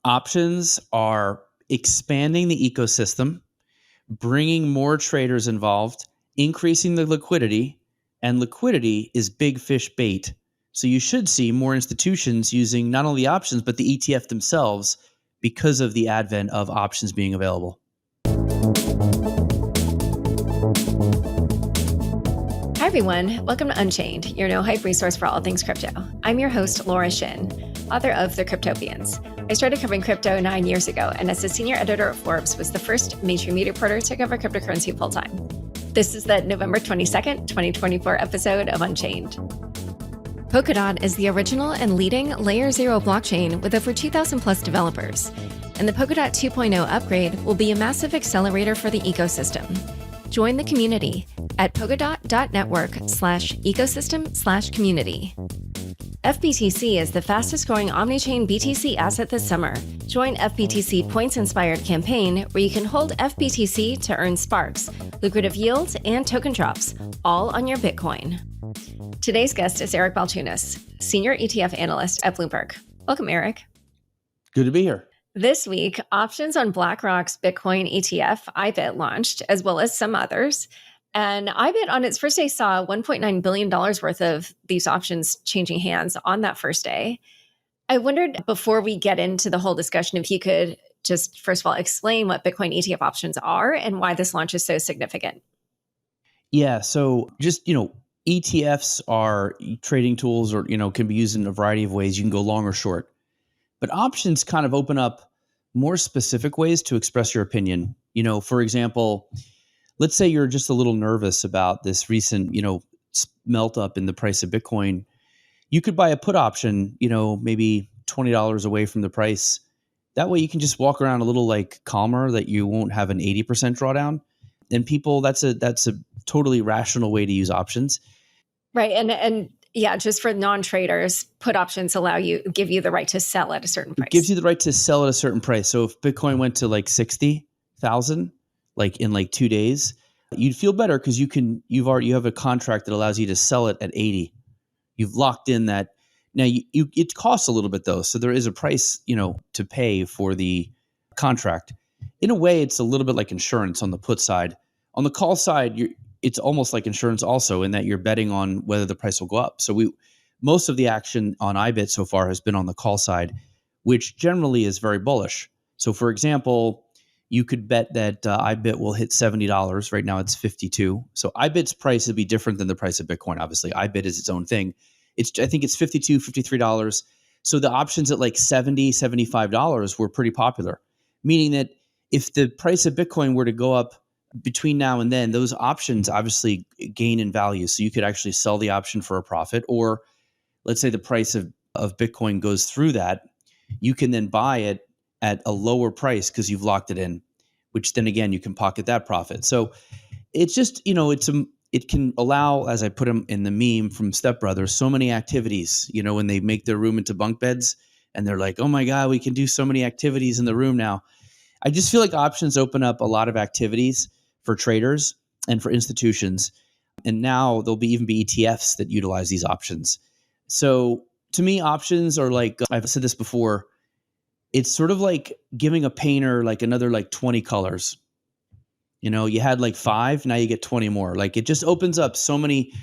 Options are expanding the ecosystem, bringing more traders involved, increasing the liquidity, and liquidity is big fish bait. So you should see more institutions using not only options, but the ETF themselves because of the advent of options being available. Hi, everyone. Welcome to Unchained, your no-hype resource for all things crypto. I'm your host, Laura Shin, author of The Cryptopians. I started covering crypto 9 years ago, and as a senior editor at Forbes, was the first mainstream media reporter to cover cryptocurrency full-time. This is the November 22nd, 2024 episode of Unchained. Polkadot is the original and leading Layer 0 blockchain with over 2,000 plus developers. And the Polkadot 2.0 upgrade will be a massive accelerator for the ecosystem. Join the community at polkadot.network/ecosystem/community. FBTC is the fastest growing omnichain BTC asset this summer. Join FBTC Points Inspired campaign where you can hold FBTC to earn sparks, lucrative yields, and token drops, all on your Bitcoin. Today's guest is Eric Balchunas, Senior ETF Analyst at Bloomberg. Welcome, Eric. Good to be here. This week, options on BlackRock's Bitcoin ETF, IBIT, launched, as well as some others. And IBIT on its first day saw $1.9 billion worth of these options changing hands on that first day. I wondered, before we get into the whole discussion, if you could just, first of all, explain what Bitcoin ETF options are and why this launch is so significant. Yeah, so just, ETFs are trading tools or, can be used in a variety of ways. You can go long or short. But options kind of open up more specific ways to express your opinion. For example, let's say you're just a little nervous about this recent, melt up in the price of Bitcoin. You could buy a put option, maybe $20 away from the price. That way you can just walk around a little calmer, that you won't have an 80% drawdown. And people, that's a totally rational way to use options. Right. And yeah, just for non-traders, put options give you the right to sell at a certain price. It gives you the right to sell at a certain price. So if Bitcoin went to 60,000, in 2 days, you'd feel better because you have a contract that allows you to sell it at 80. You've locked in that. Now it costs a little bit though, so there is a price to pay for the contract. In a way, it's a little bit like insurance on the put side. On the call side, it's almost like insurance also in that you're betting on whether the price will go up. So most of the action on IBIT so far has been on the call side, which generally is very bullish. So for example, you could bet that IBIT will hit $70. Right now it's 52. So IBIT's price would be different than the price of Bitcoin. Obviously, IBIT is its own thing. I think it's $52, $53. So the options at $70, $75 were pretty popular, meaning that if the price of Bitcoin were to go up between now and then, those options obviously gain in value. So you could actually sell the option for a profit, or let's say the price of Bitcoin goes through that, you can then buy it at a lower price because you've locked it in, which then again, you can pocket that profit. So it's just, it can allow, as I put them in the meme from Step Brothers, so many activities, when they make their room into bunk beds and they're like, oh my God, we can do so many activities in the room now. I just feel like options open up a lot of activities for traders and for institutions. And now there'll even be ETFs that utilize these options. So to me, options are I've said this before, it's sort of like giving a painter another 20 colors. You had 5, now you get 20 more. It just opens up so many,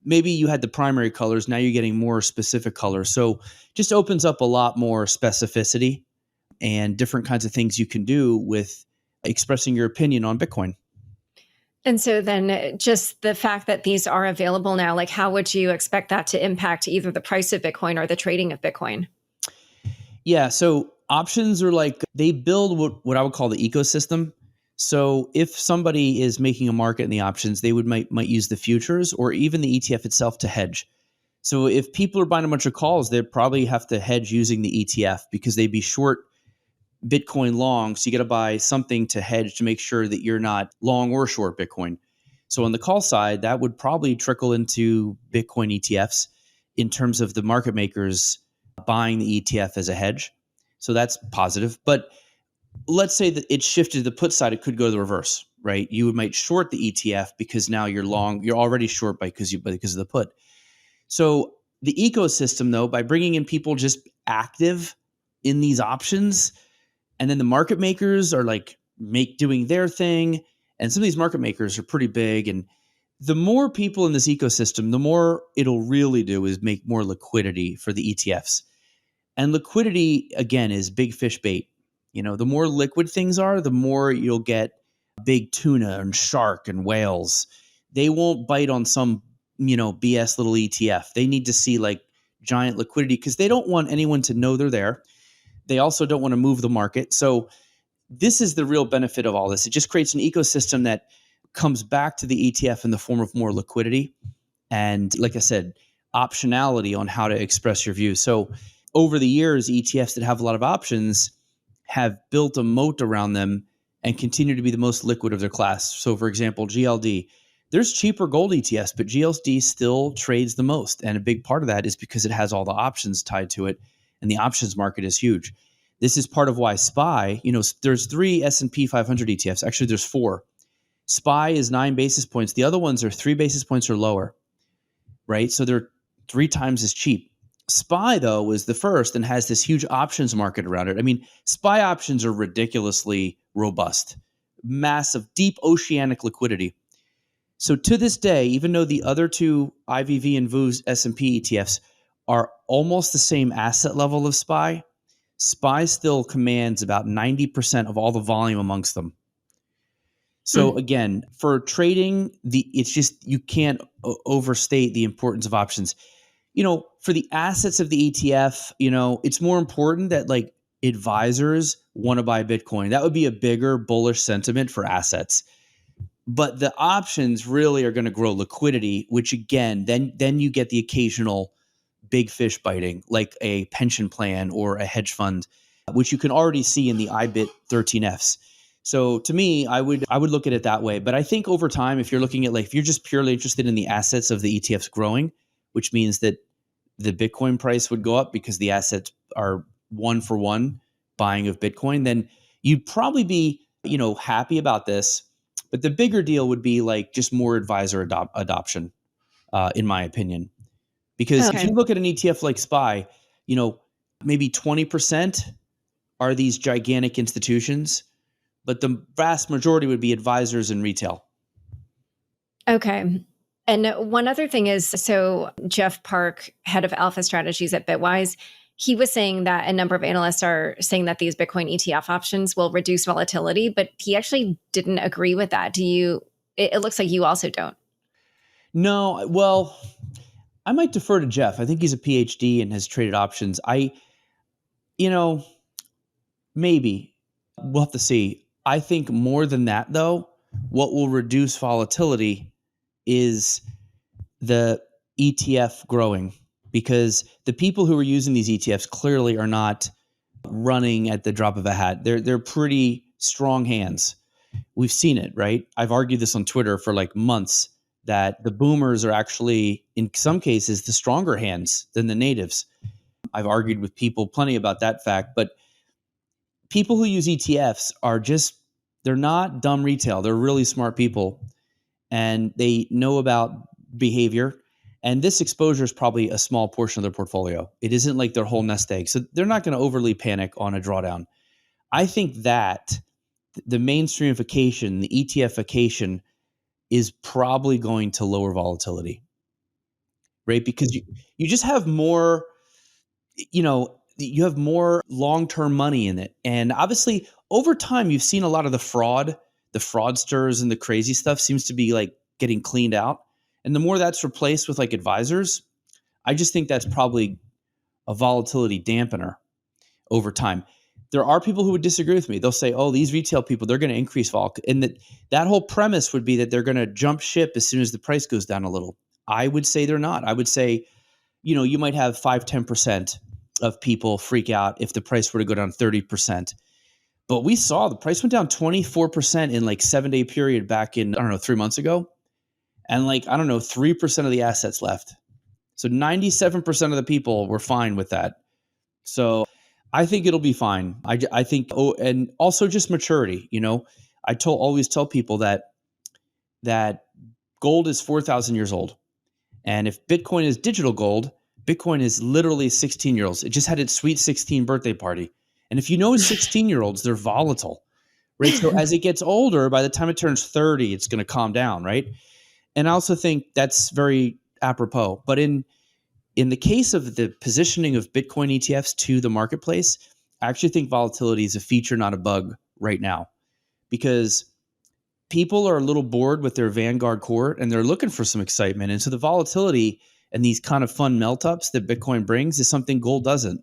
maybe you had the primary colors, now you're getting more specific colors. So just opens up a lot more specificity and different kinds of things you can do with expressing your opinion on Bitcoin. And so then just the fact that these are available now, how would you expect that to impact either the price of Bitcoin or the trading of Bitcoin? Yeah, so options are they build what I would call the ecosystem. So if somebody is making a market in the options, they might use the futures or even the ETF itself to hedge. So if people are buying a bunch of calls, they probably have to hedge using the ETF because they'd be short Bitcoin long. So you got to buy something to hedge to make sure that you're not long or short Bitcoin. So on the call side, that would probably trickle into Bitcoin ETFs in terms of the market makers buying the ETF as a hedge. So that's positive. But let's say that it shifted to the put side, it could go the reverse, right? You might short the ETF because now you're long, you're already short because of the put. So the ecosystem, though, by bringing in people just active in these options. And then the market makers are like doing their thing. And some of these market makers are pretty big. And the more people in this ecosystem, the more it'll really do is make more liquidity for the ETFs. And liquidity, again, is big fish bait. The more liquid things are, the more you'll get big tuna and shark and whales. They won't bite on some, BS little ETF. They need to see like giant liquidity because they don't want anyone to know they're there. They also don't want to move the market. So this is the real benefit of all this. It just creates an ecosystem that comes back to the ETF in the form of more liquidity. And like I said, optionality on how to express your views. So over the years, ETFs that have a lot of options have built a moat around them and continue to be the most liquid of their class. So for example, GLD, there's cheaper gold ETFs, but GLD still trades the most. And a big part of that is because it has all the options tied to it. And the options market is huge. This is part of why SPY, there's 3 S&P 500 ETFs. Actually, there's 4. SPY is 9 basis points. The other ones are 3 basis points or lower, right? So they're 3 times as cheap. SPY, though, was the first and has this huge options market around it. I mean, SPY options are ridiculously robust, massive, deep oceanic liquidity. So to this day, even though the other 2 IVV and VOO's S&P ETFs are almost the same asset level of SPY, SPY still commands about 90% of all the volume amongst them. So again, for trading, it's just you can't overstate the importance of options. For the assets of the ETF, it's more important that like advisors want to buy Bitcoin. That would be a bigger bullish sentiment for assets. But the options really are going to grow liquidity, which again, then you get the occasional big fish biting, like a pension plan or a hedge fund, which you can already see in the IBIT 13Fs. So to me, I would look at it that way. But I think over time, if you're looking at if you're just purely interested in the assets of the ETFs growing, which means that the Bitcoin price would go up because the assets are 1-for-1 buying of Bitcoin, then you'd probably be, happy about this. But the bigger deal would be like just more advisor adoption, in my opinion. Because if you look at an ETF like SPY, maybe 20% are these gigantic institutions, but the vast majority would be advisors and retail. Okay. And one other thing is, so Jeff Park, head of alpha strategies at Bitwise, he was saying that a number of analysts are saying that these Bitcoin ETF options will reduce volatility, but he actually didn't agree with that. It looks like you also don't. No, well, I might defer to Jeff. I think he's a PhD and has traded options. Maybe. We'll have to see. I think more than that, though, what will reduce volatility is the ETF growing, because the people who are using these ETFs clearly are not running at the drop of a hat. They're pretty strong hands. We've seen it, right? I've argued this on Twitter for like months that the boomers are actually, in some cases, the stronger hands than the natives. I've argued with people plenty about that fact, but people who use ETFs they're not dumb retail. They're really smart people and they know about behavior. And this exposure is probably a small portion of their portfolio. It isn't like their whole nest egg. So they're not going to overly panic on a drawdown. I think that the mainstreamification, the ETFification is probably going to lower volatility, right? Because you just have more, you have more long-term money in it. And obviously over time, you've seen a lot of the fraudsters and the crazy stuff seems to be like getting cleaned out. And the more that's replaced with like advisors, I just think that's probably a volatility dampener over time. There are people who would disagree with me. They'll say, oh, these retail people, they're going to increase vol. And that whole premise would be that they're going to jump ship as soon as the price goes down a little. I would say they're not. I would say, you might have 5-10% of people freak out if the price were to go down 30%. But we saw the price went down 24% in like 7-day period back in, 3 months ago. And 3% of the assets left. So 97% of the people were fine with that. So I think it'll be fine. I think, and also just maturity, I always tell people that gold is 4,000 years old. And if Bitcoin is digital gold, Bitcoin is literally 16-year-olds. It just had its sweet 16 birthday party. And if you know 16-year-olds, they're volatile, right? So as it gets older, by the time it turns 30, it's going to calm down, right? And I also think that's very apropos. But in the case of the positioning of Bitcoin ETFs to the marketplace, I actually think volatility is a feature, not a bug right now, because people are a little bored with their Vanguard core and they're looking for some excitement. And so the volatility and these kind of fun melt ups that Bitcoin brings is something gold doesn't.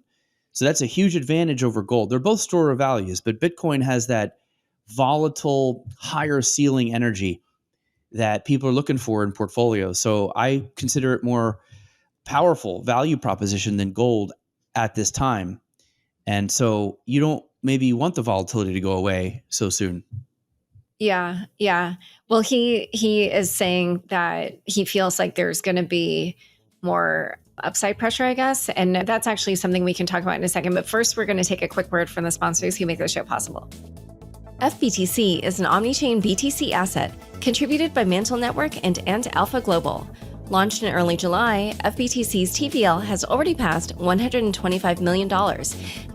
So that's a huge advantage over gold. They're both store of values, but Bitcoin has that volatile, higher ceiling energy that people are looking for in portfolios. So I consider it more powerful value proposition than gold at this time. And so you don't maybe want the volatility to go away so soon. Yeah, yeah. Well, he is saying that he feels like there's going to be more upside pressure, I guess. And that's actually something we can talk about in a second. But first, we're going to take a quick word from the sponsors who make the show possible. FBTC is an omni-chain BTC asset contributed by Mantle Network and Alpha Global. Launched in early July, FBTC's TVL has already passed $125 million,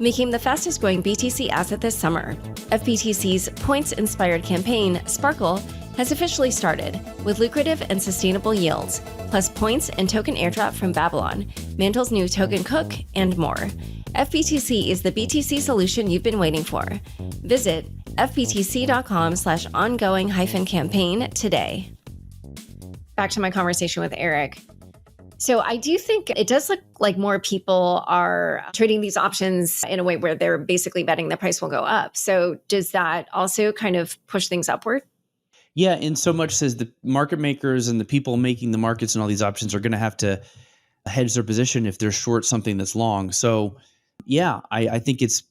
making the fastest growing BTC asset this summer. FBTC's points-inspired campaign, Sparkle, has officially started, with lucrative and sustainable yields, plus points and token airdrop from Babylon, Mantle's new token cook, and more. FBTC is the BTC solution you've been waiting for. Visit fbtc.com/ongoing-campaign today. Back to my conversation with Eric. So I do think it does look like more people are trading these options in a way where they're basically betting the price will go up. So does that also kind of push things upward? Yeah, in so much as the market makers and the people making the markets and all these options are going to have to hedge their position if they're short something that's long. So yeah, I think it's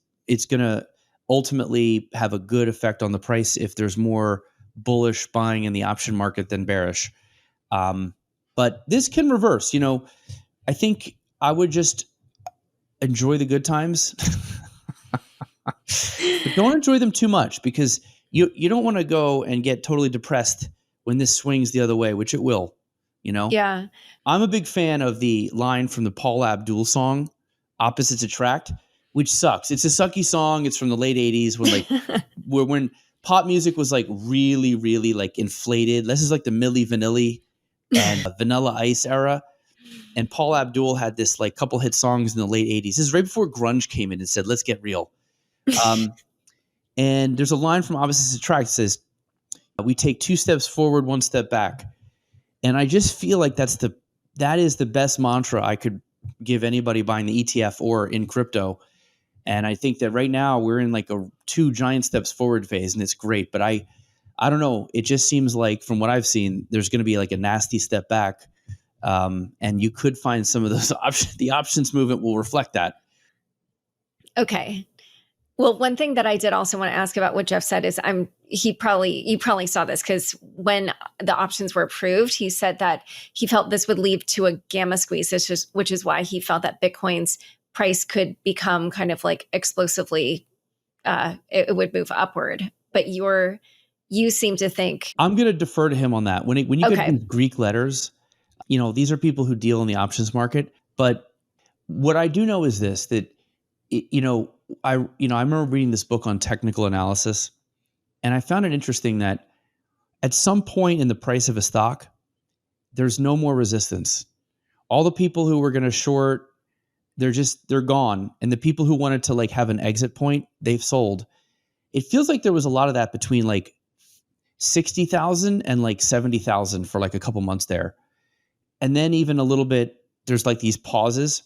going to ultimately have a good effect on the price if there's more bullish buying in the option market than bearish. But this can reverse. I think I would just enjoy the good times, but don't enjoy them too much, because you don't want to go and get totally depressed when this swings the other way, which it will. Yeah. I'm a big fan of the line from the Paul Abdul song, "Opposites Attract," which sucks. It's a sucky song. It's from the late 80s when pop music was like really, really like inflated. This is like the Milli Vanilli and Vanilla Ice era. And Paul Abdul had this like couple hit songs in the late 80s. This is right before grunge came in and said, "Let's get real." And there's a line from Opposites Attract that says, "We take 2 steps forward, 1 step back." And I just feel like that is the best mantra I could give anybody buying the ETF or in crypto. And I think that right now we're in like a 2 giant steps forward phase, and it's great. But I don't know. It just seems like from what I've seen, there's going to be like a nasty step back. And you could find some of those options. The options movement will reflect that. Okay. Well, one thing that I did also want to ask about what Jeff said is you probably saw this, because when the options were approved, he said that he felt this would lead to a gamma squeeze, which is why he felt that Bitcoin's price could become kind of like explosively, it would move upward. But you seem to think. I'm going to defer to him on that. When you get these Greek letters, these are people who deal in the options market. But what I do know is this, that, I remember reading this book on technical analysis, and I found it interesting that at some point in the price of a stock, there's no more resistance. All the people who were going to short, they're gone. And the people who wanted to like have an exit point, they've sold. It feels like there was a lot of that between like 60,000 and like 70,000 for like a couple months there. And then even a little bit, there's like these pauses.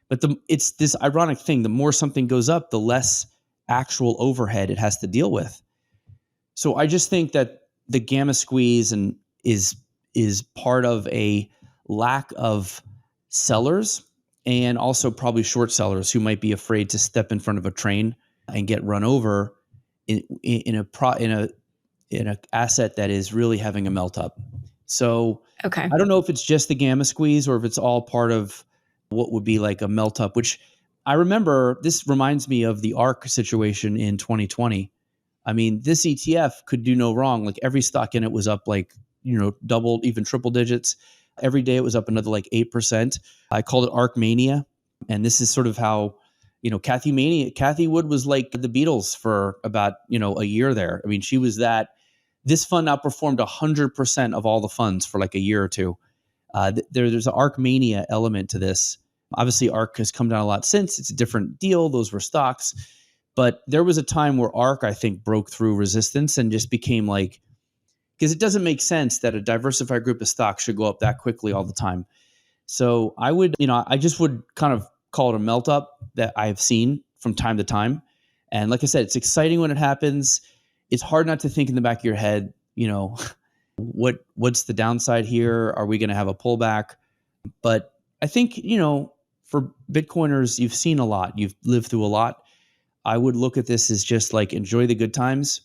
But it's this ironic thing. The more something goes up, the less actual overhead it has to deal with. So I just think that the gamma squeeze is part of a lack of sellers, and also probably short sellers who might be afraid to step in front of a train and get run over in an asset that is really having a melt up. So I don't know if it's just the gamma squeeze or if it's all part of what would be like a melt up, which I remember, this reminds me of the ARK situation in 2020. I mean, this ETF could do no wrong. Like every stock in it was up like, double, even triple digits. Every day it was up another like 8%. I called it ARC Mania. And this is sort of how, Kathy Wood was like the Beatles for about, a year there. I mean, she was that. This fund outperformed 100% of all the funds for like a year or two. There's an ARC Mania element to this. Obviously, ARC has come down a lot since. It's a different deal. Those were stocks. But there was a time where ARC, I think, broke through resistance and just became like, because it doesn't make sense that a diversified group of stocks should go up that quickly all the time. So I just would kind of call it a melt up that I've seen from time to time. And like I said, it's exciting when it happens. It's hard not to think in the back of your head, what's the downside here? Are we going to have a pullback? But I think, for Bitcoiners, you've seen a lot. You've lived through a lot. I would look at this as just like enjoy the good times,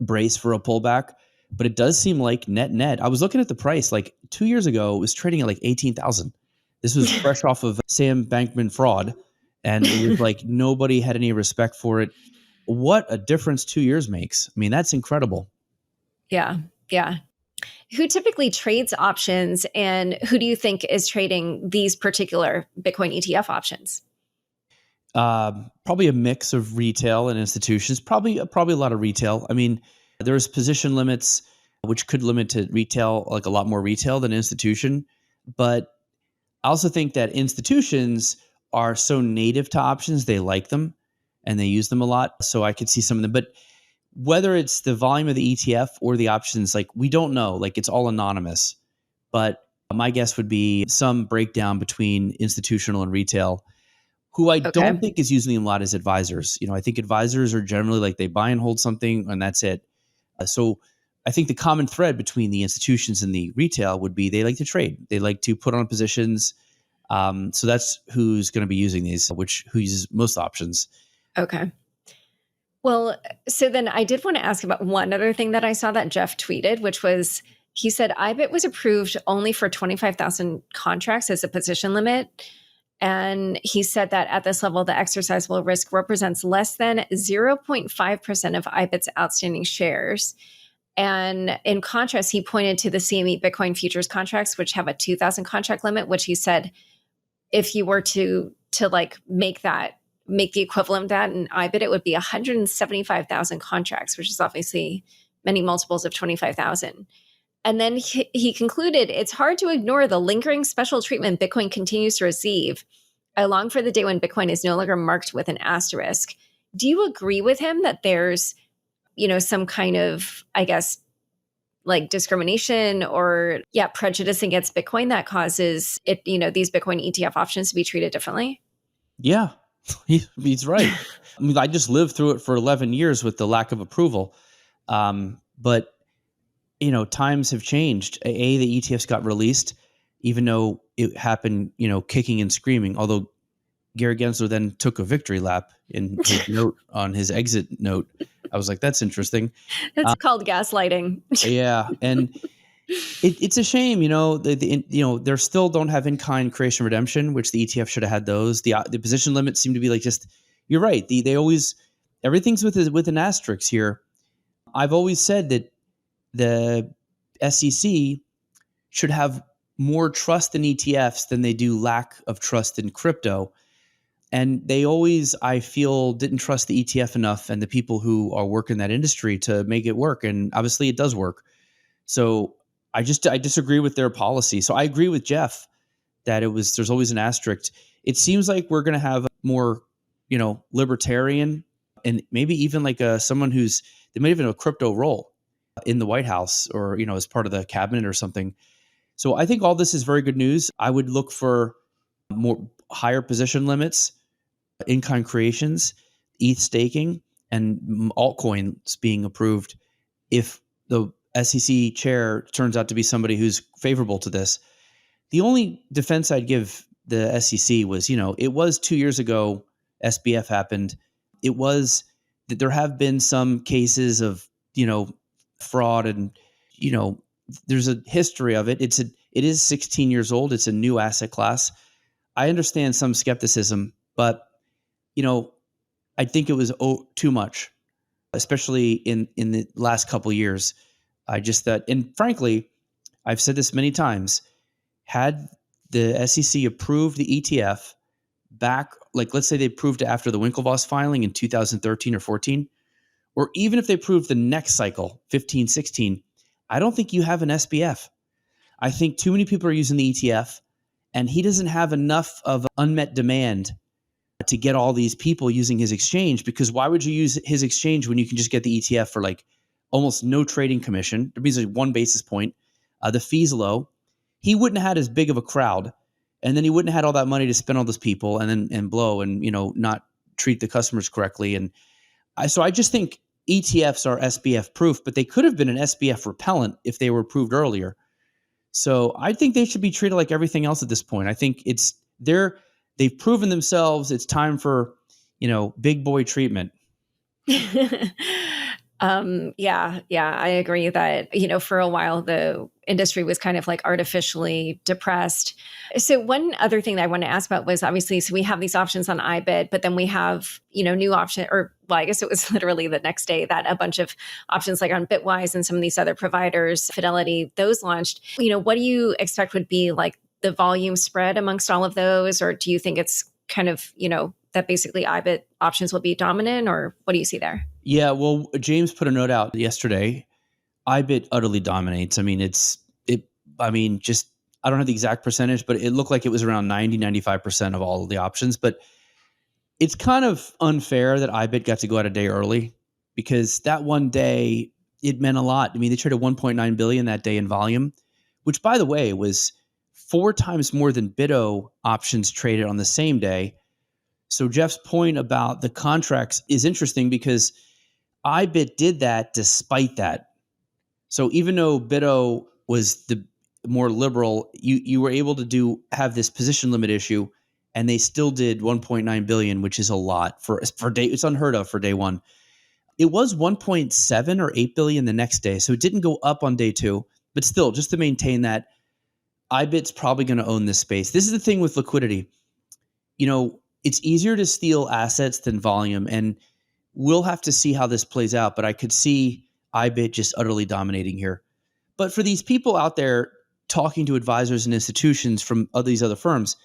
brace for a pullback. But it does seem like net. I was looking at the price like 2 years ago, it was trading at like 18,000. This was fresh off of Sam Bankman fraud. And it was like nobody had any respect for it. What a difference 2 years makes. I mean, that's incredible. Yeah. Yeah. Who typically trades options, and who do you think is trading these particular Bitcoin ETF options? Probably a mix of retail and institutions, probably a lot of retail. I mean, there's position limits, which could limit to retail, like a lot more retail than institution. But I also think that institutions are so native to options, they like them and they use them a lot. So I could see some of them. But whether it's the volume of the ETF or the options, like we don't know, like it's all anonymous. But my guess would be some breakdown between institutional and retail. Who I don't think is using them a lot is advisors. I think advisors are generally like they buy and hold something and that's it. So I think the common thread between the institutions and the retail would be they like to trade. They like to put on positions. So that's who's going to be using these, who uses most options. Okay. Well, so then I did want to ask about one other thing that I saw that Jeff tweeted, which was he said IBIT was approved only for 25,000 contracts as a position limit. And he said that at this level, the exercisable risk represents less than 0.5% of IBIT's outstanding shares. And in contrast, he pointed to the CME Bitcoin futures contracts, which have a 2,000 contract limit, which he said, if you were to like make the equivalent of that in IBIT, it would be 175,000 contracts, which is obviously many multiples of 25,000. And then he concluded, it's hard to ignore the lingering special treatment Bitcoin continues to receive. I long for the day when Bitcoin is no longer marked with an asterisk. Do you agree with him that there's, some kind of, I guess, like discrimination or prejudice against Bitcoin that causes it, these Bitcoin ETF options to be treated differently? Yeah, he's right. I mean, I just lived through it for 11 years with the lack of approval. But times have changed. The ETFs got released, even though it happened, kicking and screaming. Although Gary Gensler then took a victory lap in his note on his exit note. I was like, that's interesting. That's called gaslighting. Yeah. And it's a shame, they still don't have in-kind creation redemption, which the ETF should have had those. The position limits seem to be like you're right. They always, everything's with an asterisk here. I've always said that the SEC should have more trust in ETFs than they do lack of trust in crypto. And they always, I feel, didn't trust the ETF enough and the people who are working that industry to make it work. And obviously it does work. So I disagree with their policy. So I agree with Jeff that there's always an asterisk. It seems like we're going to have a more, libertarian and maybe even like someone they might even have a crypto role in the White House or, as part of the cabinet or something. So I think all this is very good news. I would look for more higher position limits, in-kind creations, ETH staking, and altcoins being approved if the SEC chair turns out to be somebody who's favorable to this. The only defense I'd give the SEC was, it was 2 years ago SBF happened. It was that there have been some cases of, fraud and, there's a history of it. It is 16 years old. It's a new asset class. I understand some skepticism, but, I think it was too much, especially in the last couple of years. I just thought, and frankly, I've said this many times, had the SEC approved the ETF back, like let's say they approved it after the Winklevoss filing in 2013 or 14, or even if they approved the next cycle, 15, 16, I don't think you have an SBF. I think too many people are using the ETF, and he doesn't have enough of unmet demand to get all these people using his exchange, because why would you use his exchange when you can just get the ETF for like almost no trading commission? It means like 1 basis point. The fee's low. He wouldn't have had as big of a crowd, and then he wouldn't have had all that money to spend on those people and blow and not treat the customers correctly. And so I just think ETFs are SBF proof, but they could have been an SBF repellent if they were approved earlier. So I think they should be treated like everything else at this point. I think they've proven themselves. It's time for, big boy treatment. Yeah, I agree that, for a while, the industry was kind of like artificially depressed. So one other thing that I want to ask about was obviously, so we have these options on IBIT, but then we have, new option, or well, I guess it was literally the next day that a bunch of options like on Bitwise and some of these other providers, Fidelity, those launched. What do you expect would be like the volume spread amongst all of those? Or do you think it's kind of, that basically IBIT options will be dominant, or what do you see there? Yeah, well, James put a note out yesterday. IBIT utterly dominates. I mean, I don't have the exact percentage, but it looked like it was around 95% of all of the options. But it's kind of unfair that IBIT got to go out a day early, because that one day, it meant a lot. I mean, they traded 1.9 billion that day in volume, which, by the way, was 4 times more than BITO options traded on the same day. So Jeff's point about the contracts is interesting, because IBIT did that despite that. So even though BITO was the more liberal, you were able to have this position limit issue, and they still did 1.9 billion, which is a lot for day. It's unheard of for day one. It was 1.7 or 8 billion the next day, so it didn't go up on day 2, but still, just to maintain that, IBIT's probably going to own this space. This is the thing with liquidity. It's easier to steal assets than volume, and we'll have to see how this plays out, but I could see IBIT just utterly dominating here. But for these people out there talking to advisors and institutions from these other firms,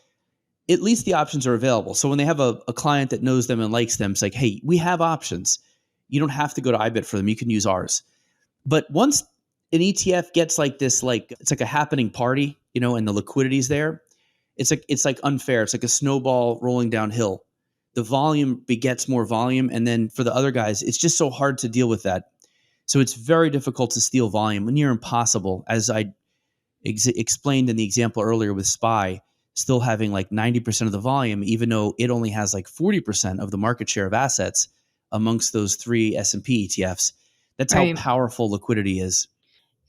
at least the options are available. So when they have a client that knows them and likes them, it's like, hey, we have options. You don't have to go to IBIT for them. You can use ours. But once an ETF gets like this, it's like a happening party, and the liquidity's there, it's like unfair. It's like a snowball rolling downhill. The volume begets more volume. And then for the other guys, it's just so hard to deal with that. So it's very difficult to steal volume, near impossible, as I explained in the example earlier with SPY, still having like 90% of the volume, even though it only has like 40% of the market share of assets amongst those 3 S&P ETFs. That's Right. how powerful liquidity is.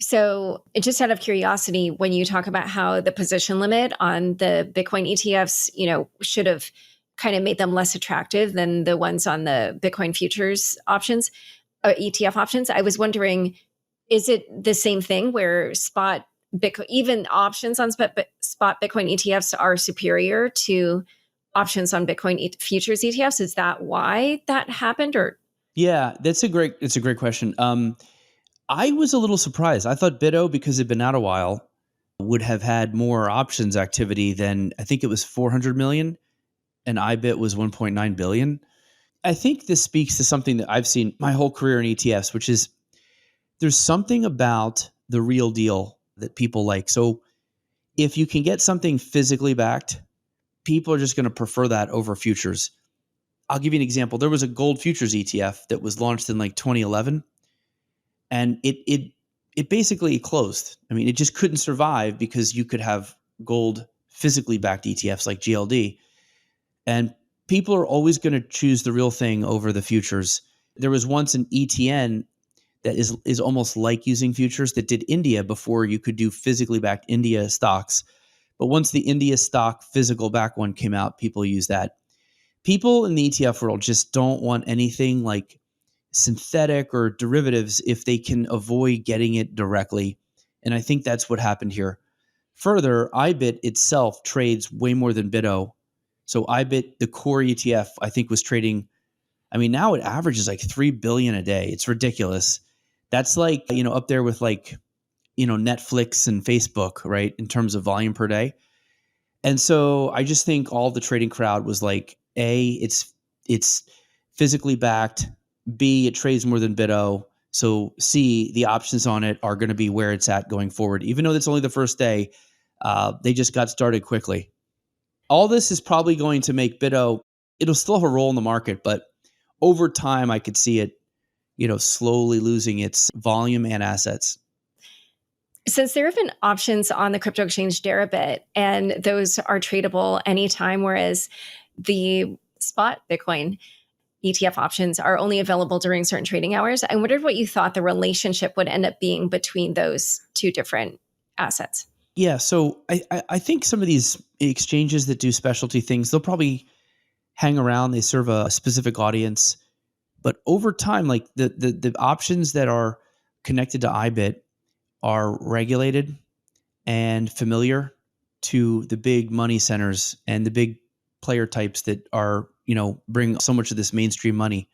So just out of curiosity, when you talk about how the position limit on the Bitcoin ETFs, should have kind of made them less attractive than the ones on the Bitcoin futures options, ETF options, I was wondering, is it the same thing where spot Bitcoin, even options on spot Bitcoin ETFs are superior to options on Bitcoin futures ETFs? Is that why that happened? Or Yeah, it's a great question. I was a little surprised. I thought BITO, because it'd been out a while, would have had more options activity than, I think it was 400 million, and IBIT was 1.9 billion. I think this speaks to something that I've seen my whole career in ETFs, which is there's something about the real deal that people like. So if you can get something physically backed, people are just going to prefer that over futures. I'll give you an example. There was a gold futures ETF that was launched in like 2011, and it basically closed. I mean, it just couldn't survive because you could have gold physically backed ETFs like GLD, and people are always going to choose the real thing over the futures. There was once an ETN that is almost like using futures that did India before you could do physically backed India stocks. But once the India stock physical back one came out, people use that. People in the ETF world just don't want anything like synthetic or derivatives if they can avoid getting it directly. And I think that's what happened here. Further, IBIT itself trades way more than BITO. So IBIT, the core ETF, I think was trading, I mean, now it averages like 3 billion a day. It's ridiculous. That's like, up there with like Netflix and Facebook, right, in terms of volume per day. And so I just think all the trading crowd was like, A, it's physically backed. B, it trades more than BitO. So C, the options on it are going to be where it's at going forward. Even though it's only the first day, they just got started quickly. All this is probably going to make BitO, it'll still have a role in the market, but over time I could see it, slowly losing its volume and assets. Since there have been options on the crypto exchange Deribit, and those are tradable anytime, whereas the spot Bitcoin ETF options are only available during certain trading hours, I wondered what you thought the relationship would end up being between those two different assets. Yeah, so I think some of these exchanges that do specialty things, they'll probably hang around. They serve a specific audience, but over time, like the options that are connected to IBIT are regulated and familiar to the big money centers and the big player types that are, bring so much of this mainstream money.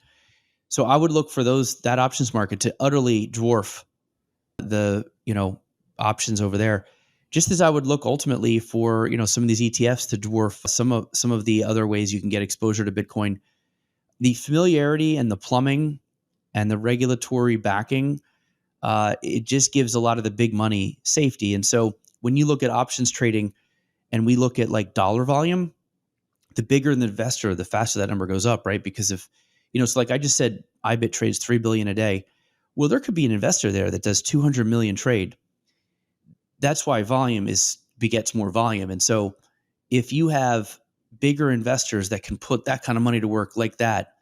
So I would look for that options market to utterly dwarf the, options over there. Just as I would look ultimately for, some of these ETFs to dwarf some of the other ways you can get exposure to Bitcoin. The familiarity and the plumbing and the regulatory backing, it just gives a lot of the big money safety. And so when you look at options trading and we look at like dollar volume, the bigger the investor, the faster that number goes up, right? Because if, so like I just said, IBIT trades 3 billion a day. Well, there could be an investor there that does 200 million trade. That's why volume begets more volume. And so if you have bigger investors that can put that kind of money to work like that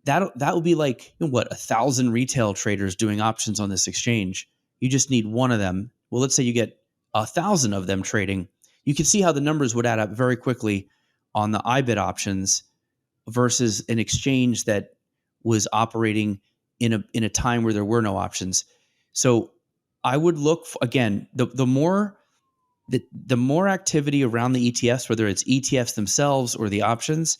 would be like, 1,000 retail traders doing options on this exchange. You just need one of them. Well, let's say you get 1,000 of them trading. You can see how the numbers would add up very quickly on the IBIT options versus an exchange that was operating in a time where there were no options. So I would look again, the more activity around the ETFs, whether it's ETFs themselves or the options,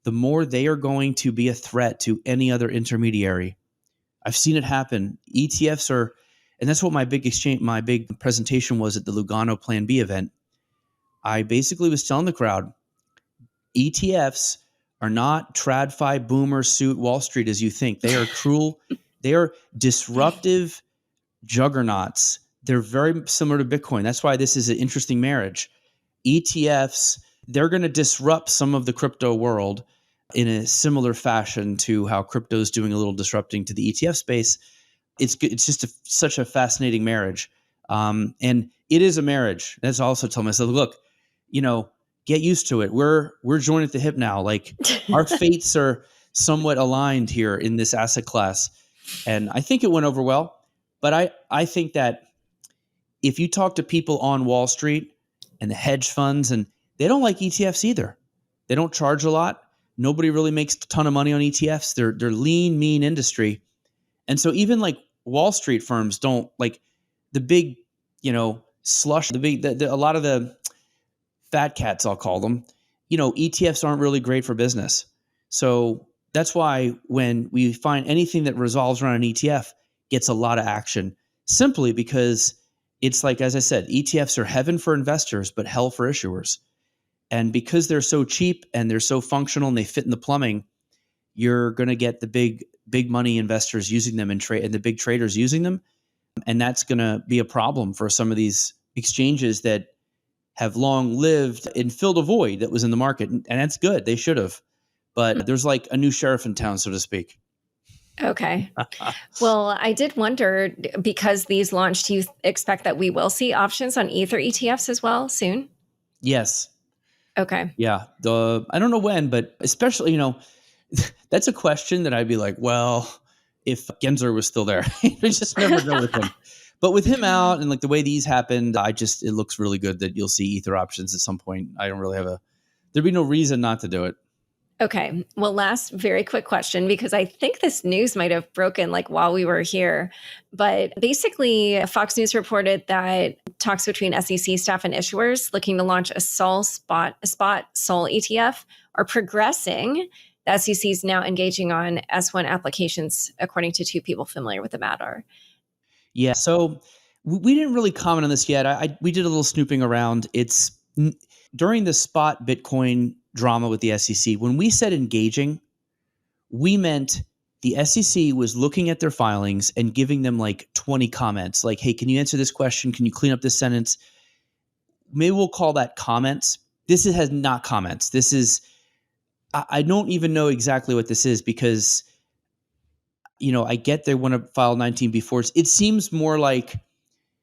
the more they are going to be a threat to any other intermediary. I've seen it happen. ETFs are, and that's what my big presentation was at the Lugano Plan B event. I basically was telling the crowd, ETFs are not TradFi boomer suit Wall Street as you think. They are cruel. They are disruptive juggernauts. They're very similar to Bitcoin. That's why this is an interesting marriage. ETFs, they're going to disrupt some of the crypto world in a similar fashion to how crypto is doing a little disrupting to the ETF space. It's just such a fascinating marriage. And it is a marriage. That's also telling myself, look, get used to it. We're joined at the hip now. Like our fates are somewhat aligned here in this asset class. And I think it went over well. But I think that if you talk to people on Wall Street and the hedge funds, and they don't like ETFs either. They don't charge a lot. Nobody really makes a ton of money on ETFs. They're lean, mean industry. And so even like Wall Street firms don't like the big, slush, a lot of the fat cats, I'll call them, ETFs aren't really great for business. So that's why when we find anything that revolves around an ETF gets a lot of action, simply because it's like, as I said, ETFs are heaven for investors, but hell for issuers. And because they're so cheap and they're so functional and they fit in the plumbing, you're going to get the big money investors using them and the big traders using them. And that's going to be a problem for some of these exchanges that have long lived and filled a void that was in the market. And that's good. They should have. But there's like a new sheriff in town, so to speak. Okay. Well, I did wonder, because these launched, do you expect that we will see options on Ether ETFs as well soon? Yes. Okay. Yeah. I don't know when, but especially, that's a question that I'd be like, well, if Gensler was still there, we just never know with him. But with him out and like the way these happened, it looks really good that you'll see Ether options at some point. I don't really there'd be no reason not to do it. Okay. Well, last very quick question, because I think this news might have broken like while we were here. But basically, Fox News reported that talks between SEC staff and issuers looking to launch a SOL SOL ETF are progressing. The SEC is now engaging on S1 applications, according to two people familiar with the matter. Yeah. So We didn't really comment on this yet. We did a little snooping around. It's during the spot Bitcoin drama with the SEC. When we said engaging, we meant the SEC was looking at their filings and giving them like 20 comments. Like, hey, can you answer this question? Can you clean up this sentence? Maybe we'll call that comments. Has not comments. This is, I don't even know exactly what this is because, I get they want to file 19B4s. It seems more like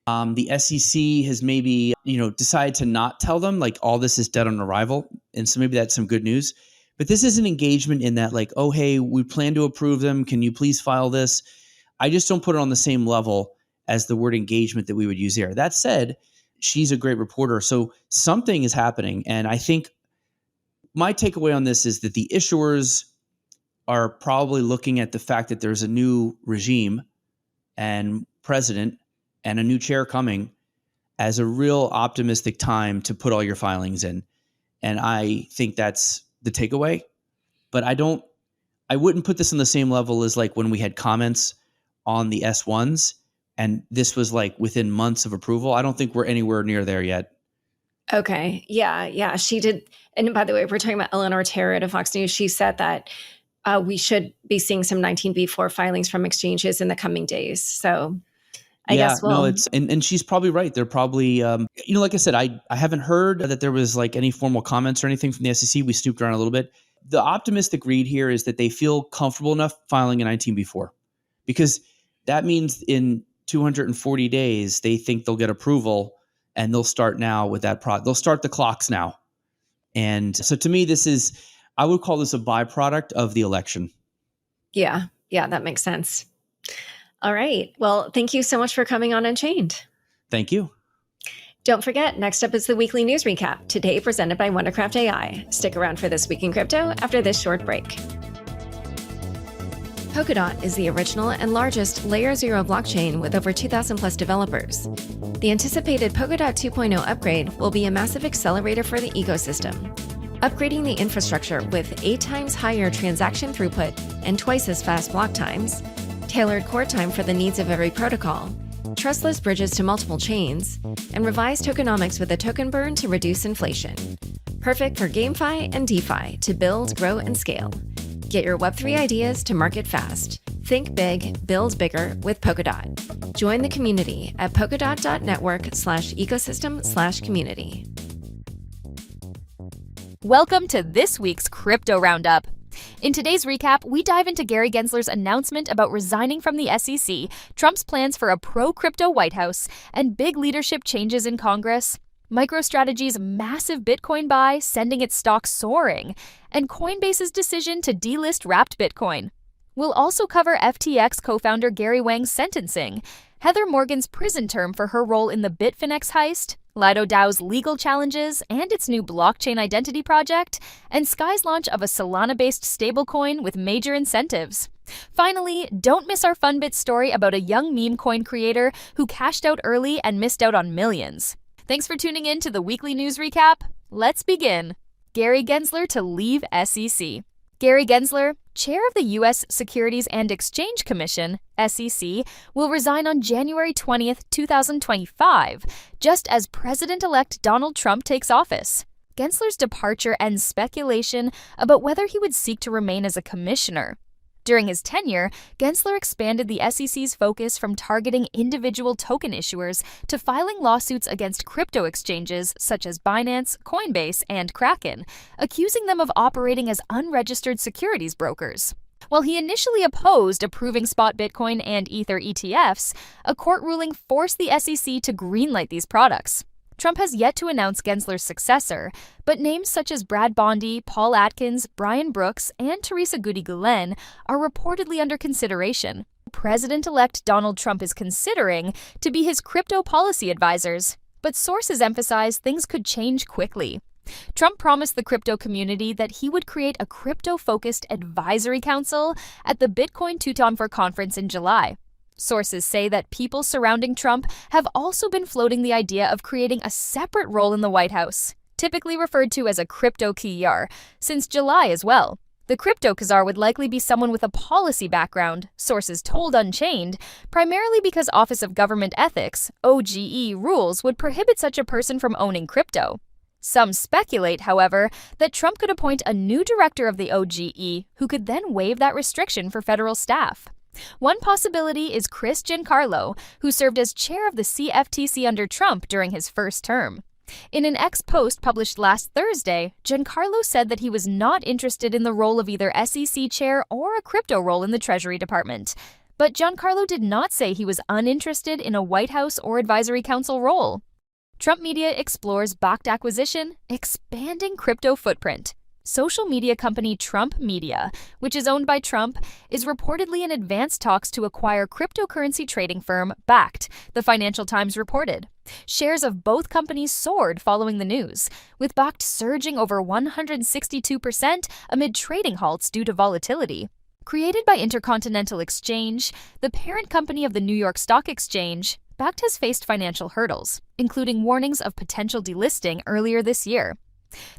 the SEC has maybe, decided to not tell them like all this is dead on arrival. And so maybe that's some good news. But this is an engagement in that like, oh, hey, we plan to approve them. Can you please file this? I just don't put it on the same level as the word engagement that we would use here. That said, she's a great reporter. So something is happening. And I think my takeaway on this is that the issuers are probably looking at the fact that there's a new regime and president and a new chair coming as a real optimistic time to put all your filings in. And I think that's the takeaway. But I wouldn't put this on the same level as like when we had comments on the S1s and this was like within months of approval. I don't think we're anywhere near there yet. Okay. Yeah. She did. And by the way, we're talking about Eleanor Terrett of Fox News. She said that we should be seeing some 19B4 filings from exchanges in the coming days. So I guess and she's probably right. They're probably, like I said, I haven't heard that there was like any formal comments or anything from the SEC. We snooped around a little bit. The optimistic read here is that they feel comfortable enough filing a 19B4 because that means in 240 days, they think they'll get approval and they'll start now with that they'll start the clocks now. And so to me, I would call this a byproduct of the election. Yeah, that makes sense. All right. Well, thank you so much for coming on Unchained. Thank you. Don't forget, next up is the weekly news recap, today presented by Wondercraft AI. Stick around for This Week in Crypto after this short break. Polkadot is the original and largest Layer 0 blockchain with over 2,000 plus developers. The anticipated Polkadot 2.0 upgrade will be a massive accelerator for the ecosystem, upgrading the infrastructure with 8 times higher transaction throughput and twice as fast block times, tailored core time for the needs of every protocol, trustless bridges to multiple chains, and revised tokenomics with a token burn to reduce inflation. Perfect for GameFi and DeFi to build, grow, and scale. Get your Web3 ideas to market fast. Think big, build bigger with Polkadot. Join the community at polkadot.network/ecosystem/community. Welcome to this week's Crypto Roundup. In today's recap, we dive into Gary Gensler's announcement about resigning from the SEC, Trump's plans for a pro-crypto White House, and big leadership changes in Congress, MicroStrategy's massive Bitcoin buy sending its stock soaring, and Coinbase's decision to delist wrapped Bitcoin. We'll also cover FTX co-founder Gary Wang's sentencing, Heather Morgan's prison term for her role in the Bitfinex heist, Lido DAO's legal challenges and its new blockchain identity project, and Sky's launch of a Solana-based stablecoin with major incentives. Finally, don't miss our FunBit story about a young meme coin creator who cashed out early and missed out on millions. Thanks for tuning in to the weekly news recap. Let's begin. Gary Gensler to leave SEC. Gary Gensler, chair of the U.S. Securities and Exchange Commission, SEC, will resign on January 20th, 2025, just as President-elect Donald Trump takes office. Gensler's departure ends speculation about whether he would seek to remain as a commissioner. During his tenure, Gensler expanded the SEC's focus from targeting individual token issuers to filing lawsuits against crypto exchanges such as Binance, Coinbase, and Kraken, accusing them of operating as unregistered securities brokers. While he initially opposed approving spot Bitcoin and Ether ETFs, a court ruling forced the SEC to greenlight these products. Trump has yet to announce Gensler's successor, but names such as Brad Bondi, Paul Atkins, Brian Brooks, and Teresa Goody-Glenn are reportedly under consideration. President-elect Donald Trump is considering to be his crypto policy advisors, but sources emphasize things could change quickly. Trump promised the crypto community that he would create a crypto-focused advisory council at the Bitcoin 2.0 conference in July. Sources say that people surrounding Trump have also been floating the idea of creating a separate role in the White House, typically referred to as a crypto KR, since July as well. The crypto czar would likely be someone with a policy background, sources told Unchained, primarily because Office of Government Ethics, OGE, rules would prohibit such a person from owning crypto. Some speculate, however, that Trump could appoint a new director of the OGE who could then waive that restriction for federal staff. One possibility is Chris Giancarlo, who served as chair of the CFTC under Trump during his first term. In an X post published last Thursday, Giancarlo said that he was not interested in the role of either SEC chair or a crypto role in the Treasury Department. But Giancarlo did not say he was uninterested in a White House or Advisory Council role. Trump Media explores Bakkt acquisition, expanding crypto footprint. Social media company Trump Media, which is owned by Trump, is reportedly in advanced talks to acquire cryptocurrency trading firm Bakkt, the Financial Times reported. Shares of both companies soared following the news, with Bakkt surging over 162% amid trading halts due to volatility. Created by Intercontinental Exchange, the parent company of the New York Stock Exchange, Bakkt has faced financial hurdles, including warnings of potential delisting earlier this year.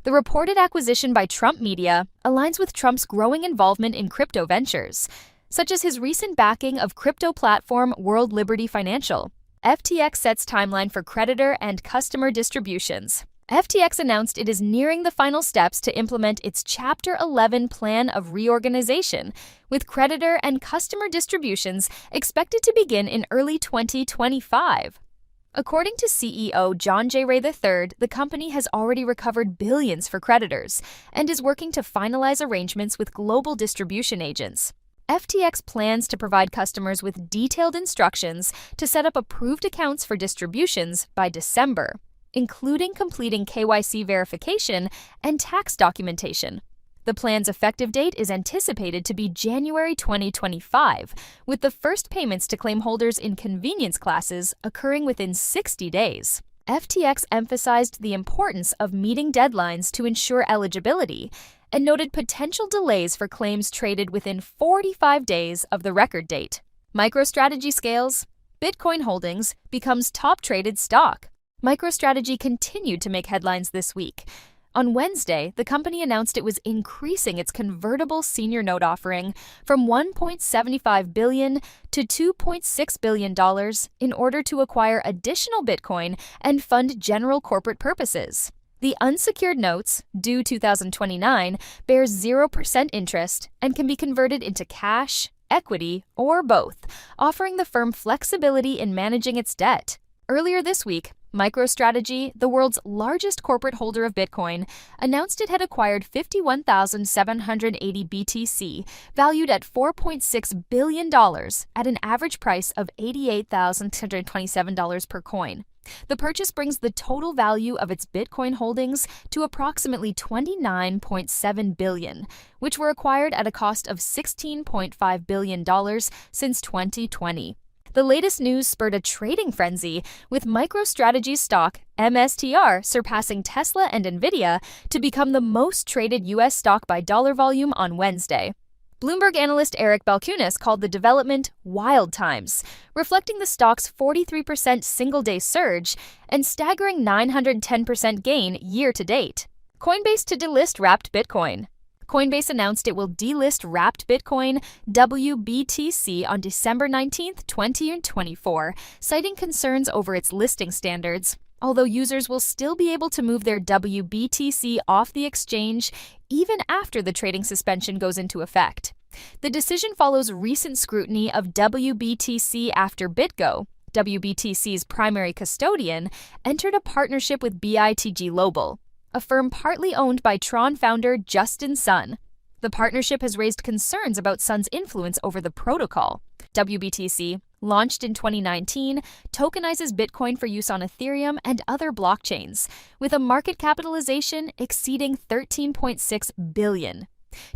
The reported acquisition by Trump Media aligns with Trump's growing involvement in crypto ventures, such as his recent backing of crypto platform World Liberty Financial. FTX sets timeline for creditor and customer distributions. FTX announced it is nearing the final steps to implement its Chapter 11 plan of reorganization, with creditor and customer distributions expected to begin in early 2025. According to CEO John J. Ray III, the company has already recovered billions for creditors and is working to finalize arrangements with global distribution agents. FTX plans to provide customers with detailed instructions to set up approved accounts for distributions by December, including completing KYC verification and tax documentation. The plan's effective date is anticipated to be January 2025, with the first payments to claim holders in convenience classes occurring within 60 days. FTX emphasized the importance of meeting deadlines to ensure eligibility and noted potential delays for claims traded within 45 days of the record date. MicroStrategy scales. Bitcoin Holdings becomes top-traded stock. MicroStrategy continued to make headlines this week. On Wednesday, the company announced it was increasing its convertible senior note offering from $1.75 billion to $2.6 billion in order to acquire additional Bitcoin and fund general corporate purposes. The unsecured notes, due 2029, bear 0% interest and can be converted into cash, equity, or both, offering the firm flexibility in managing its debt. Earlier this week, MicroStrategy, the world's largest corporate holder of Bitcoin, announced it had acquired 51,780 BTC, valued at $4.6 billion, at an average price of $88,627 per coin. The purchase brings the total value of its Bitcoin holdings to approximately $29.7 billion, which were acquired at a cost of $16.5 billion since 2020. The latest news spurred a trading frenzy, with MicroStrategy's stock, MSTR, surpassing Tesla and Nvidia to become the most traded U.S. stock by dollar volume on Wednesday. Bloomberg analyst Eric Balchunas called the development wild times, reflecting the stock's 43% single-day surge and staggering 910% gain year-to-date. Coinbase to delist wrapped Bitcoin. Coinbase announced it will delist wrapped Bitcoin, WBTC, on December 19, 2024, citing concerns over its listing standards. Although users will still be able to move their WBTC off the exchange even after the trading suspension goes into effect. The decision follows recent scrutiny of WBTC after BitGo, WBTC's primary custodian, entered a partnership with BITG Global, a firm partly owned by Tron founder Justin Sun. The partnership has raised concerns about Sun's influence over the protocol. WBTC, launched in 2019, tokenizes Bitcoin for use on Ethereum and other blockchains, with a market capitalization exceeding $13.6 billion.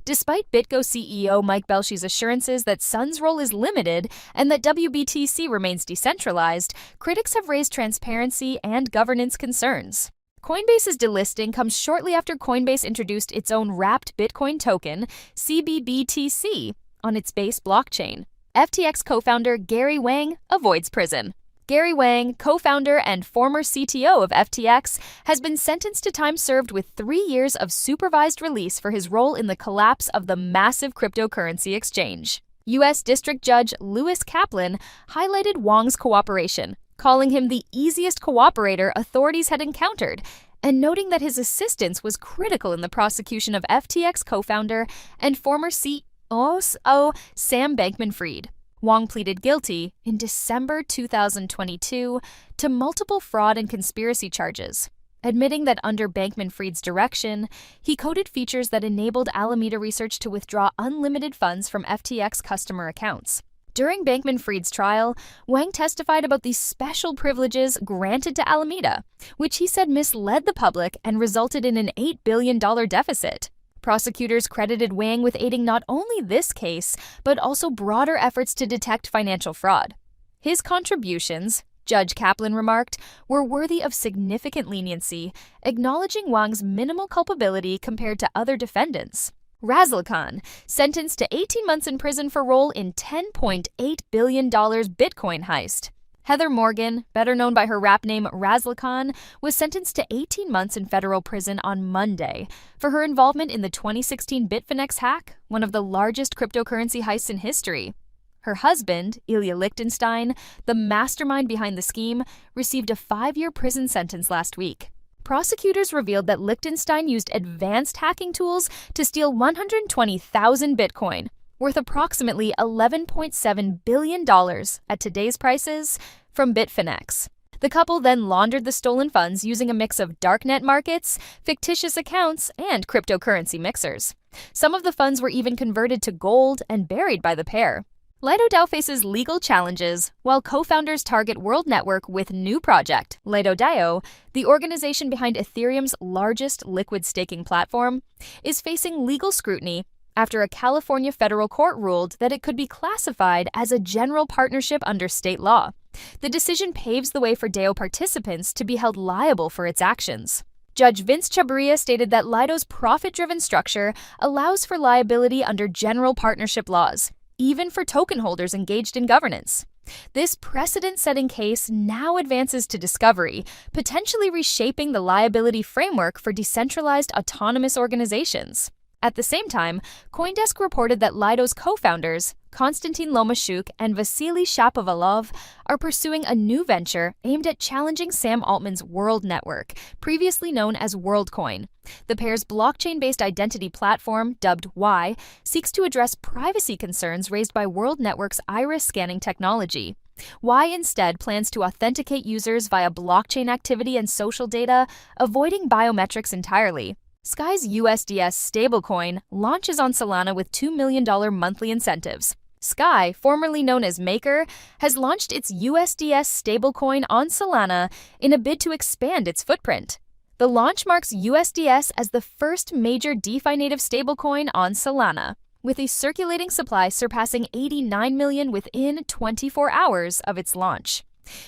Despite BitGo CEO Mike Belshe's assurances that Sun's role is limited and that WBTC remains decentralized, critics have raised transparency and governance concerns. Coinbase's delisting comes shortly after Coinbase introduced its own wrapped Bitcoin token, CBBTC, on its base blockchain. FTX co-founder Gary Wang avoids prison. Gary Wang, co-founder and former CTO of FTX, has been sentenced to time served with 3 years of supervised release for his role in the collapse of the massive cryptocurrency exchange. U.S. District Judge Lewis Kaplan highlighted Wang's cooperation, calling him the easiest cooperator authorities had encountered, and noting that his assistance was critical in the prosecution of FTX co-founder and former COO Sam Bankman-Fried. Wang pleaded guilty in December 2022 to multiple fraud and conspiracy charges, admitting that under Bankman-Fried's direction, he coded features that enabled Alameda Research to withdraw unlimited funds from FTX customer accounts. During Bankman-Fried's trial, Wang testified about these special privileges granted to Alameda, which he said misled the public and resulted in an $8 billion deficit. Prosecutors credited Wang with aiding not only this case, but also broader efforts to detect financial fraud. His contributions, Judge Kaplan remarked, were worthy of significant leniency, acknowledging Wang's minimal culpability compared to other defendants. Razil Khan, sentenced to 18 months in prison for role in $10.8 billion Bitcoin heist. Heather Morgan, better known by her rap name Razil Khan, was sentenced to 18 months in federal prison on Monday for her involvement in the 2016 Bitfinex hack, one of the largest cryptocurrency heists in history. Her husband, Ilya Lichtenstein, the mastermind behind the scheme, received a 5-year prison sentence last week. Prosecutors revealed that Lichtenstein used advanced hacking tools to steal 120,000 Bitcoin, worth approximately $11.7 billion at today's prices, from Bitfinex. The couple then laundered the stolen funds using a mix of darknet markets, fictitious accounts, and cryptocurrency mixers. Some of the funds were even converted to gold and buried by the pair. Lido DAO faces legal challenges, while co-founders target World Network with new project, Lido DAO, the organization behind Ethereum's largest liquid staking platform, is facing legal scrutiny after a California federal court ruled that it could be classified as a general partnership under state law. The decision paves the way for DAO participants to be held liable for its actions. Judge Vince Chabria stated that Lido's profit-driven structure allows for liability under general partnership laws, even for token holders engaged in governance. This precedent-setting case now advances to discovery, potentially reshaping the liability framework for decentralized autonomous organizations. At the same time, CoinDesk reported that Lido's co-founders, Konstantin Lomashuk and Vasily Shapovalov, are pursuing a new venture aimed at challenging Sam Altman's World Network, previously known as WorldCoin. The pair's blockchain-based identity platform, dubbed Y, seeks to address privacy concerns raised by World Network's iris scanning technology. Y instead plans to authenticate users via blockchain activity and social data, avoiding biometrics entirely. Sky's USDS stablecoin launches on Solana with $2 million monthly incentives. Sky, formerly known as Maker, has launched its USDS stablecoin on Solana in a bid to expand its footprint. The launch marks USDS as the first major DeFi-native stablecoin on Solana, with a circulating supply surpassing 89 million within 24 hours of its launch.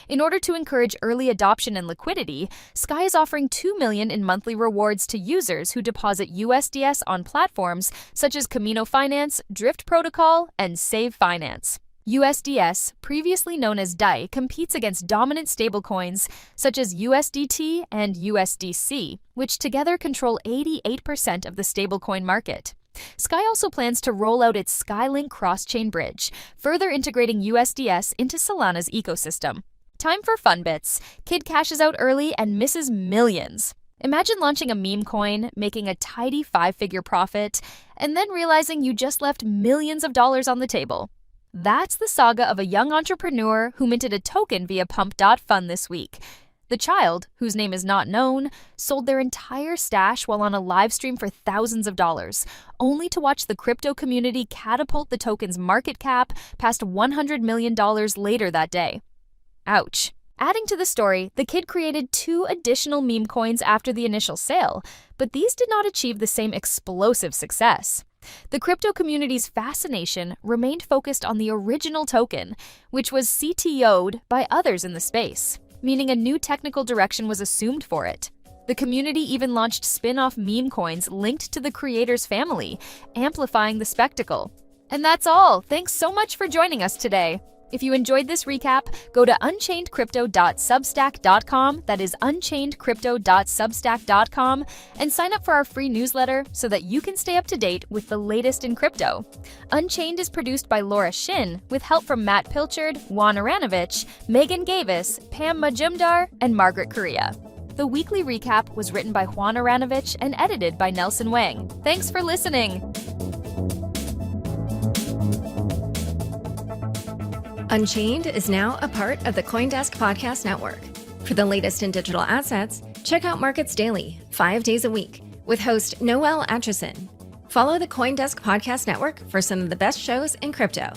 In order to encourage early adoption and liquidity, Sky is offering $2 million in monthly rewards to users who deposit USDS on platforms such as Camino Finance, Drift Protocol, and Save Finance. USDS, previously known as DAI, competes against dominant stablecoins such as USDT and USDC, which together control 88% of the stablecoin market. Sky also plans to roll out its Skylink cross-chain bridge, further integrating USDS into Solana's ecosystem. Time for fun bits. Kid cashes out early and misses millions. Imagine launching a meme coin, making a tidy 5-figure profit, and then realizing you just left millions of dollars on the table. That's the saga of a young entrepreneur who minted a token via Pump.Fun this week. The child, whose name is not known, sold their entire stash while on a live stream for thousands of dollars, only to watch the crypto community catapult the token's market cap past $100 million later that day. Ouch. Adding to the story, the kid created 2 additional meme coins after the initial sale, but these did not achieve the same explosive success. The crypto community's fascination remained focused on the original token, which was CTO'd by others in the space, meaning a new technical direction was assumed for it. The community even launched spin-off meme coins linked to the creator's family, amplifying the spectacle. And that's all. Thanks so much for joining us today. If you enjoyed this recap, go to unchainedcrypto.substack.com, that is unchainedcrypto.substack.com, and sign up for our free newsletter so that you can stay up to date with the latest in crypto. Unchained is produced by Laura Shin, with help from Matt Pilchard, Juan Aranovich, Megan Gavis, Pam Majumdar, and Margaret Correa. The weekly recap was written by Juan Aranovich and edited by Nelson Wang. Thanks for listening. Unchained is now a part of the CoinDesk Podcast Network. For the latest in digital assets, check out Markets Daily, 5 days a week, with host Noel Atchison. Follow the CoinDesk Podcast Network for some of the best shows in crypto.